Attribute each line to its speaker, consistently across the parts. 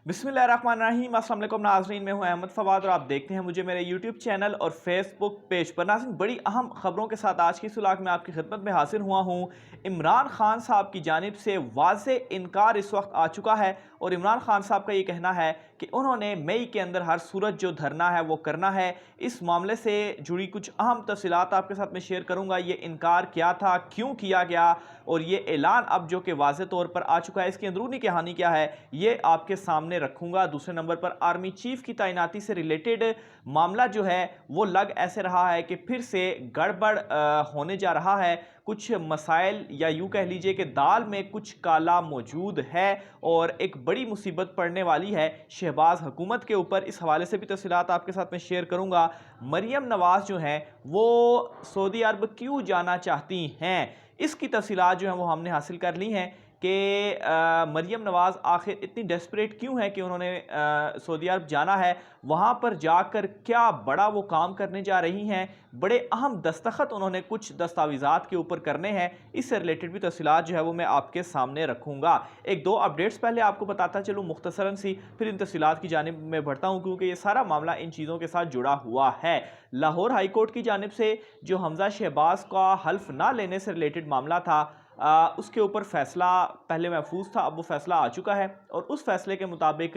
Speaker 1: बिस्मिल्लाहिर्रहमानिर्रहीम। अस्सलाम वालेकुम नाज़रीन, मैं हूं अहमद फवाद और आप देखते हैं मुझे मेरे यूट्यूब चैनल और फेसबुक पेज पर। नाज़रीन, बड़ी अहम खबरों के साथ आज की सुलाग में आपकी खिदमत में हाजिर हुआ हूं। इमरान खान साहब की जानिब से वाज़े इनकार इस वक्त आ चुका है और इमरान खान साहब का ये कहना है कि उन्होंने मई के अंदर हर सूरत जो धरना है वो करना है। इस मामले से जुड़ी कुछ अहम तफसीलात आपके साथ में शेयर करूंगा। ये इनकार क्या था, क्यों किया गया और ये ऐलान अब जो कि वाज़े तौर पर आ चुका है, इसकी अंदरूनी कहानी क्या है, ये आपके सामने रखूंगा। दूसरे नंबर पर आर्मी चीफ की तैनाती से रिलेटेड मामला जो है वो लग ऐसे रहा है कि फिर से गड़बड़ होने जा रहा है। कुछ मसाइल या यूं कह लीजिए कि दाल में कुछ काला मौजूद है और एक बड़ी मुसीबत पड़ने वाली है शहबाज हुकूमत के ऊपर। इस हवाले से भी तफसीलात आपके साथ में शेयर करूंगा। मरियम नवाज जो हैं वो सऊदी अरब क्यों जाना चाहती हैं, इसकी तफसीलात जो हैं वो हमने हासिल कर ली हैं कि मरियम नवाज़ आखिर इतनी डेस्परेट क्यों है कि उन्होंने सऊदी अरब जाना है। वहाँ पर जाकर क्या बड़ा वो काम करने जा रही हैं, बड़े अहम दस्तखत उन्होंने कुछ दस्तावेज़ात के ऊपर करने हैं। इससे रिलेटेड भी तफसीलात जो है वो मैं आपके सामने रखूँगा। एक दो अपडेट्स पहले आपको बताता चलूँ मुख्तसरन सी, फिर इन तफसीलात की जानिब में बढ़ता हूँ क्योंकि ये सारा मामला इन चीज़ों के साथ जुड़ा हुआ है। लाहौर हाई कोर्ट की जानिब से जो हमजा शहबाज का हल्फ ना लेने से रिलेटेड मामला था, उसके ऊपर फैसला पहले महफूज था, अब वो फैसला आ चुका है और उस फैसले के मुताबिक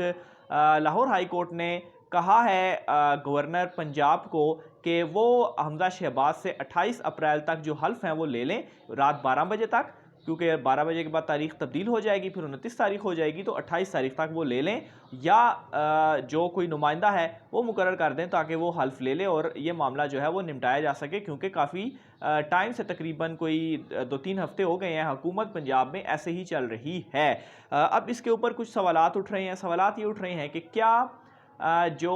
Speaker 1: लाहौर हाई कोर्ट ने कहा है गवर्नर पंजाब को कि वो हमजा शहबाज से 28 अप्रैल तक जो हल्फ हैं वो ले लें रात 12 बजे तक, क्योंकि 12 बजे के बाद तारीख तब्दील हो जाएगी, फिर 29 तारीख हो जाएगी, तो 28 तारीख तक वो ले लें या जो कोई नुमाइंदा है वो मुकर्रर कर दें ताकि वो हल्फ ले ले और ये मामला जो है वो निपटाया जा सके। क्योंकि काफ़ी टाइम से तकरीबन कोई 2-3 हफ्ते हो गए हैं हुकूमत पंजाब में ऐसे ही चल रही है। अब इसके ऊपर कुछ सवालात उठ रहे हैं। सवालात ये उठ रहे हैं कि क्या जो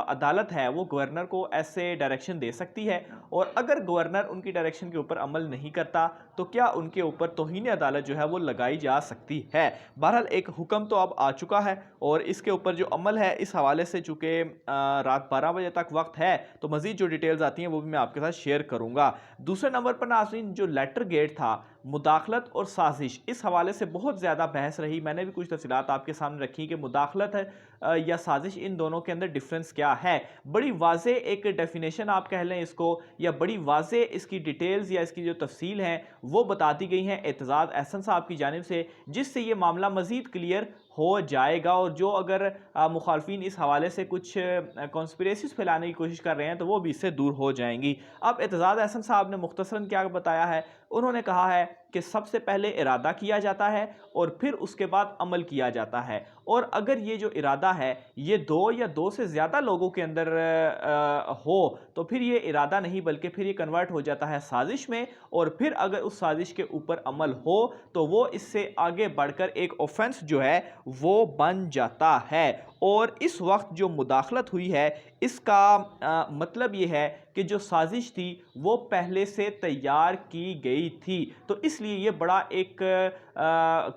Speaker 1: अदालत है वो गवर्नर को ऐसे डायरेक्शन दे सकती है और अगर गवर्नर उनकी डायरेक्शन के ऊपर अमल नहीं करता तो क्या उनके ऊपर तौहीन अदालत जो है वो लगाई जा सकती है। बहरहाल एक हुक्म तो अब आ चुका है और इसके ऊपर जो अमल है इस हवाले से चूँकि रात 12 बजे तक वक्त है तो मज़ीद जो डिटेल्स आती हैं वो भी मैं आपके साथ शेयर करूँगा। दूसरे नंबर पर नाज़रीन, जो लेटर गेट था, मुदाखलत और साजिश, इस हवाले से बहुत ज़्यादा बहस रही। मैंने भी कुछ तफसीलात आपके सामने रखी कि मुदाखलत है या साजिश, इन दोनों के अंदर डिफरेंस क्या है। बड़ी वाज़े एक डेफिनेशन आप कह लें इसको, या बड़ी वाज़े इसकी डिटेल्स या इसकी जो तफसील है वो बता दी गई हैं एतजाज़ अहसन साहब की जानिब से, जिससे ये मामला मज़ीद क्लियर हो जाएगा। और जो अगर मुखालफिन इस हवाले से कुछ कॉन्स्पिरेसीज फैलाने की कोशिश कर रहे हैं तो वो भी इससे दूर हो जाएंगी। अब एतजाज़ अहसन साहब ने मुख्तसरन क्या बताया है, उन्होंने कहा है कि सबसे पहले इरादा किया जाता है और फिर उसके बाद अमल किया जाता है, और अगर ये जो इरादा है ये दो या दो से ज़्यादा लोगों के अंदर हो तो फिर ये इरादा नहीं बल्कि फिर ये कन्वर्ट हो जाता है साजिश में, और फिर अगर उस साजिश के ऊपर अमल हो तो वो इससे आगे बढ़कर एक ऑफेंस जो है वो बन जाता है। और इस वक्त जो मुदाखलत हुई है इसका मतलब ये है कि जो साजिश थी वो पहले से तैयार की गई थी, तो इसलिए ये बड़ा एक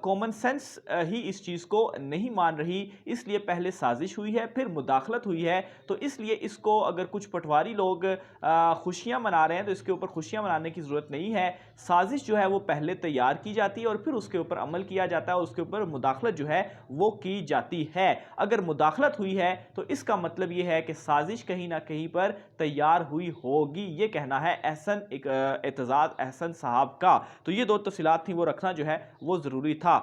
Speaker 1: कॉमन सेंस ही इस चीज़ को नहीं मान रही। इसलिए पहले साजिश हुई है फिर मुदाखलत हुई है, तो इसलिए इसको अगर कुछ पटवारी लोग खुशियाँ मना रहे हैं तो इसके ऊपर खुशियाँ मनाने की ज़रूरत नहीं है। साजिश जो है वो पहले तैयार की जाती है और फिर उसके ऊपर अमल किया जाता है और उसके ऊपर मुदाखलत जो है वो की जाती है। अगर मुदाखलत हुई है तो इसका मतलब ये है कि साजिश कहीं ना कहीं पर तैयार हुई होगी, ये कहना है एतजाज़ अहसन साहब का। तो ये दो तफसीलात थी वो रखना जो है वो ज़रूरी था।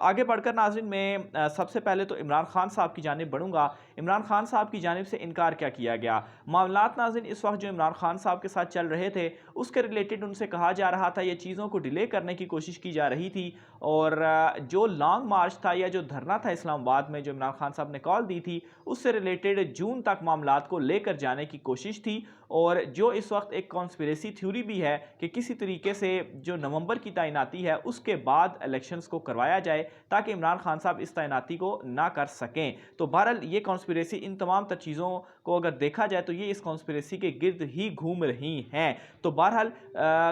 Speaker 1: आगे बढ़कर नाज़रीन मैं सबसे पहले तो इमरान खान साहब की जानिब बढ़ूंगा। इमरान खान साहब की जानिब से इनकार क्या किया गया। मामलात नाज़रीन इस वक्त जो इमरान खान साहब के साथ चल रहे थे उसके रिलेटेड उनसे कहा जा रहा था, ये चीज़ों को डिले करने की कोशिश की जा रही थी, और जो लॉन्ग मार्च था या जो धरना था इस्लामाबाद में जो इमरान खान साहब ने कॉल दी थी उससे रिलेटेड जून तक मामलात को लेकर जाने की कोशिश थी। और जो इस वक्त एक कॉन्स्पिरेसी थ्योरी भी है कि किसी तरीके से जो नवंबर की तैनाती है उसके बाद इलेक्शंस को करवाया जाए ताकि इमरान खान साहब इस तैनाती को ना कर सकें। तो बहरहाल ये कॉन्स्पिरेसी, इन तमाम चीज़ों को अगर देखा जाए तो ये इस कॉन्स्पिरेसी के गिर्द ही घूम रही हैं। तो बहरहाल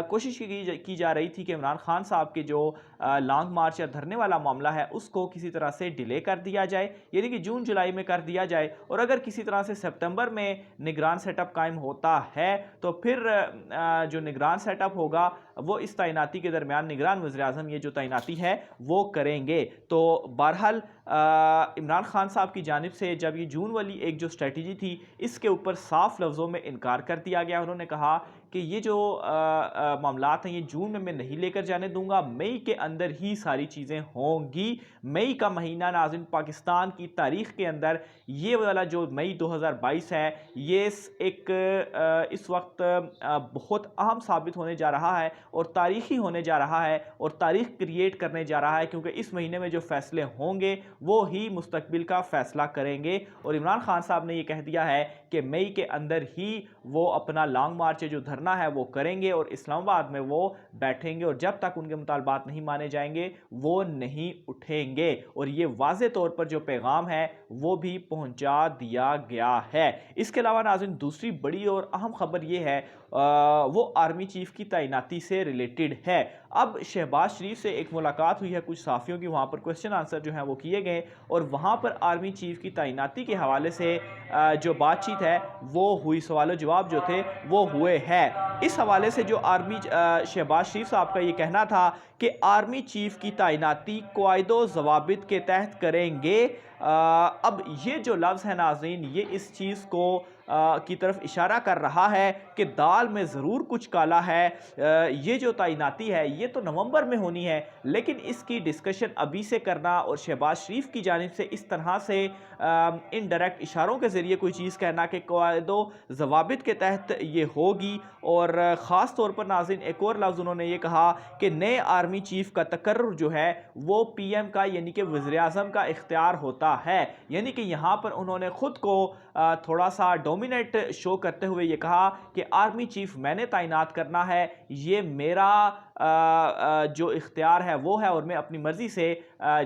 Speaker 1: कोशिश की जा रही थी कि इमरान खान साहब के जो लॉन्ग मार्च या धरने वाला मामला है उसको किसी तरह से डिले कर दिया जाए, यानी कि जून जुलाई में कर दिया जाए, और अगर किसी तरह से सितंबर में निगरान सेटअप कायम होता है तो फिर जो निगरान सेटअप होगा वो इस तैनाती के दरमियान निगरान वज़ीर-ए-आज़म ये جو تعیناتی ہے وہ کریں گے۔ تو بہرحال عمران خان صاحب کی جانب سے جب یہ جون والی ایک جو اسٹریٹجی تھی اس کے اوپر صاف لفظوں میں انکار کر دیا گیا۔ انہوں نے کہا کہ یہ جو معاملات ہیں یہ جون میں نہیں لے کر جانے دوں گا، مئی کے اندر ہی ساری چیزیں ہوں گی۔ مئی کا مہینہ ناظرین پاکستان کی تاریخ کے اندر یہ والا جو مئی 2022 ہے یہ ایک اس وقت بہت اہم ثابت ہونے جا رہا ہے اور تاریخی ہونے جا رہا ہے اور تاریخ کریٹ کرنے جا رہا ہے، کیونکہ اس مہینے میں جو فیصلے ہوں گے وہ ہی مستقبل کا فیصلہ کریں گے۔ اور عمران خان صاحب نے یہ کہہ دیا ہے کہ مئی کے اندر ہی وہ اپنا لانگ مارچ جو دھرنا ہے وہ کریں گے اور اسلام آباد میں وہ بیٹھیں گے اور جب تک ان کے مطالبات نہیں مانے جائیں گے وہ نہیں اٹھیں گے۔ اور یہ واضح طور پر جو پیغام ہے وہ بھی پہنچا دیا گیا ہے۔ اس کے علاوہ ناظرین دوسری بڑی اور اہم خبر یہ ہے وہ آرمی چیف کی تعیناتی سے ریلیٹڈ ہے۔ اب شہباز شریف سے ایک ملاقات ہوئی ہے کچھ صحافیوں کی، وہاں پر کوسچن آنسر جو ہیں وہ کیے گئے اور وہاں پر آرمی چیف کی تعیناتی کے حوالے سے جو بات چیت ہے وہ ہوئی، سوال و جواب جو تھے وہ ہوئے ہیں۔ اس حوالے سے جو آرمی شہباز شریف صاحب کا یہ کہنا تھا کہ آرمی چیف کی تعیناتی قواعد و ضوابط کے تحت کریں گے۔ اب یہ جو لفظ ہے ناظرین یہ اس چیز کو کی طرف اشارہ کر رہا ہے کہ دال میں ضرور کچھ کالا ہے۔ یہ جو تعیناتی ہے یہ تو نومبر میں ہونی ہے، لیکن اس کی ڈسکشن ابھی سے کرنا اور شہباز شریف کی جانب سے اس طرح سے انڈائریکٹ اشاروں کے ذریعے کوئی چیز کہنا کہ قواعد و ضوابط کے تحت یہ ہوگی، اور خاص طور پر ناظرین ایک اور لفظ انہوں نے یہ کہا کہ نئے آرمی چیف کا تقرر جو ہے وہ پی ایم کا یعنی کہ وزیر اعظم کا اختیار ہوتا ہے۔ یعنی کہ یہاں پر انہوں نے خود کو تھوڑا سا ڈومینیٹ شو کرتے ہوئے یہ کہا کہ آرمی چیف میں نے تعینات کرنا ہے، یہ میرا جو اختیار ہے وہ ہے، اور میں اپنی مرضی سے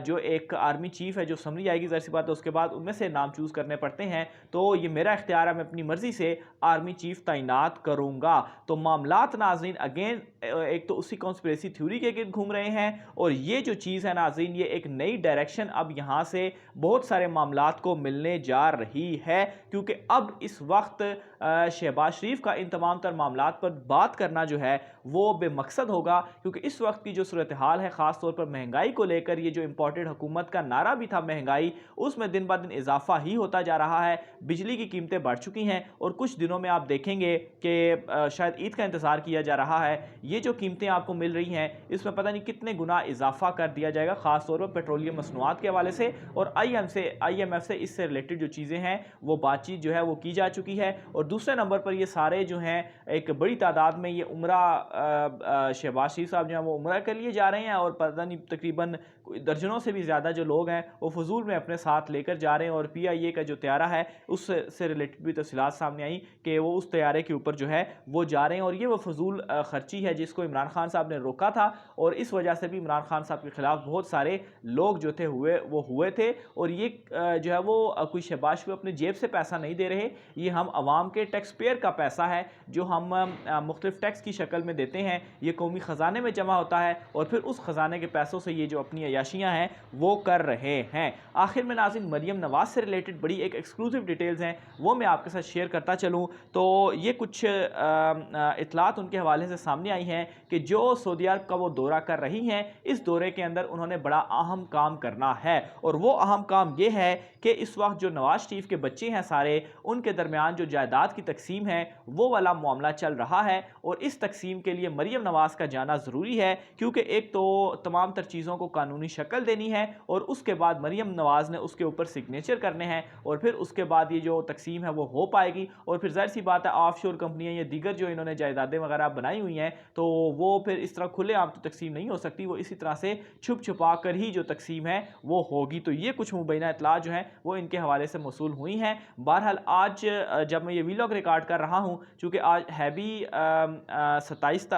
Speaker 1: جو ایک آرمی چیف ہے جو سمری آئے گی ظاہر سی بات ہے اس کے بعد ان میں سے نام چوز کرنے پڑتے ہیں، تو یہ میرا اختیار ہے، میں اپنی مرضی سے آرمی چیف تعینات کروں گا۔ تو معاملات ناظرین اگین ایک تو اسی کانسپریسی تھیوری کے گرد گھوم رہے ہیں، اور یہ جو چیز ہے ناظرین یہ ایک نئی ڈائریکشن اب یہاں سے بہت سارے معاملات کو ملنے جا رہی ہے، کیونکہ اب اس وقت شہباز شریف کا ان تمام تر معاملات پر بات کرنا جو ہے وہ بے مقصد ہوگا، کیونکہ اس وقت کی جو صورتحال ہے خاص طور پر مہنگائی کو لے کر، یہ جو امپورٹڈ حکومت کا نعرہ بھی تھا مہنگائی، اس میں دن بہ دن اضافہ ہی ہوتا جا رہا ہے۔ بجلی کی قیمتیں بڑھ چکی ہیں اور کچھ دنوں میں آپ دیکھیں گے کہ شاید عید کا انتظار کیا جا رہا ہے، یہ جو قیمتیں آپ کو مل رہی ہیں اس میں پتہ نہیں کتنے گنا اضافہ کر دیا جائے گا، خاص طور پر پیٹرولیم مصنوعات کے حوالے سے، اور آئی ایم ایف سے اس سے ریلیٹڈ جو چیزیں ہیں وہ بات چیت جو ہے وہ کی جا چکی ہے۔ اور دوسرے نمبر پر یہ سارے جو ہیں ایک بڑی تعداد میں یہ عمرہ شہباز شریف صاحب جو ہیں وہ عمرہ کے لیے جا رہے ہیں، اور پتہ نہیں تقریباً درجنوں سے بھی زیادہ جو لوگ ہیں وہ فضول میں اپنے ساتھ لے کر جا رہے ہیں، اور پی آئی اے کا جو طیارہ ہے اس سے ریلیٹڈ بھی تفصیلات سامنے آئیں کہ وہ اس طیارے کے اوپر جو ہے وہ جا رہے ہیں، اور یہ وہ فضول خرچی ہے جس کو عمران خان صاحب نے روکا تھا، اور اس وجہ سے بھی عمران خان صاحب کے خلاف بہت سارے لوگ جو تھے ہوئے تھے۔ اور یہ جو ہے وہ کوئی شہباز شریف اپنے جیب سے پیسہ نہیں دے رہے، یہ ہم عوام کے ٹیکس پیئر کا پیسہ ہے جو ہم مختلف ٹیکس کی شکل میں دیتے ہیں، یہ قومی خزانے میں جمع ہوتا ہے اور پھر اس خزانے کے پیسوں سے یہ جو اپنی عیاشیاں ہیں وہ کر رہے ہیں۔ آخر میں ناظرین مریم نواز سے ریلیٹڈ بڑی ایک ایکسکلوسیو ڈیٹیلز ہیں وہ میں آپ کے ساتھ شیئر کرتا چلوں، تو یہ کچھ اطلاعات ان کے حوالے سے سامنے آئی ہیں کہ جو سعودی عرب کا وہ دورہ کر رہی ہیں، اس دورے کے اندر انہوں نے بڑا اہم کام کرنا ہے، اور وہ اہم کام یہ ہے کہ اس وقت جو نواز شریف کے بچے ہیں سارے، ان کے درمیان جو جائیداد کی تقسیم ہے وہ والا معاملہ چل رہا ہے، اور اس تقسیم کے لیے مریم نواز کا جانا ضروری ہے، کیونکہ ایک تو تمام تر چیزوں کو قانونی شکل دینی ہے، اور اس کے بعد مریم نواز نے اس کے اوپر سگنیچر کرنے ہیں، اور پھر اس کے بعد یہ جو تقسیم ہے وہ ہو پائے گی، اور پھر ظاہر سی بات ہے آف شور کمپنیاں یا دیگر جو انہوں نے جائیدادیں وغیرہ بنائی ہوئی ہیں تو وہ پھر اس طرح کھلے عام تو تقسیم نہیں ہو سکتی، وہ اسی طرح سے چھپ چھپا کر ہی جو تقسیم ہے وہ ہوگی۔ تو یہ کچھ مبینہ اطلاعات جو ہیں وہ ان کے حوالے سے موصول ہوئی ہیں۔ بہرحال آج جب میں یہ ویلاگ ریکارڈ کر رہا ہوں، چونکہ آج ہے بھی 27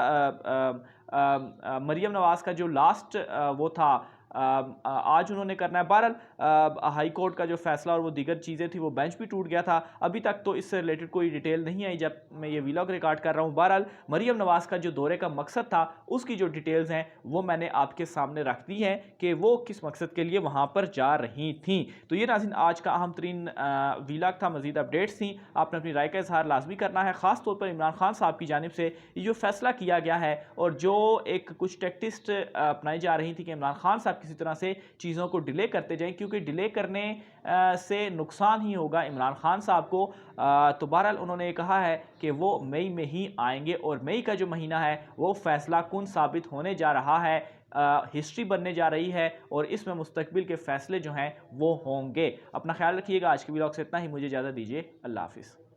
Speaker 1: مریم نواز کا جو لاسٹ وہ تھا आज उन्होंने करना है। बहरहाल हाई कोर्ट का जो फैसला और वो दीगर चीज़ें थी वो बेंच भी टूट गया था। अभी तक तो इससे रिलेटेड कोई डिटेल नहीं आई जब मैं ये व्लॉग रिकॉर्ड कर रहा हूँ। बहरहाल मरीम नवाज़ का जो दौरे का मकसद था उसकी जो डिटेल्स हैं वो मैंने आपके सामने रख दी हैं कि वो किस मकसद के लिए वहाँ पर जा रही थी। तो ये नाज़रीन आज का अहम तरीन व्लॉग था। मज़ीद अपडेट्स थी, आपने अपनी राय का इजहार लाजमी करना है। ख़ास तौर पर इमरान खान साहब की जानिब से ये जो फैसला किया गया है और जो एक कुछ टैक्टिस्ट अपनाई जा रही थी कि इमरान खान साहब किसी तरह से चीज़ों को डिले करते जाएं, क्योंकि डिले करने से नुकसान ही होगा इमरान खान साहब को। तो बहरहाल उन्होंने कहा है कि वो मई में ही आएंगे और मई का जो महीना है वो फैसला कुन साबित होने जा रहा है, हिस्ट्री बनने जा रही है और इसमें मुस्तकबिल के फैसले जो हैं वो होंगे। अपना ख्याल रखिएगा। आज के व्लॉग से इतना ही, मुझे इजाज़त दीजिए। अल्लाह हाफिज़।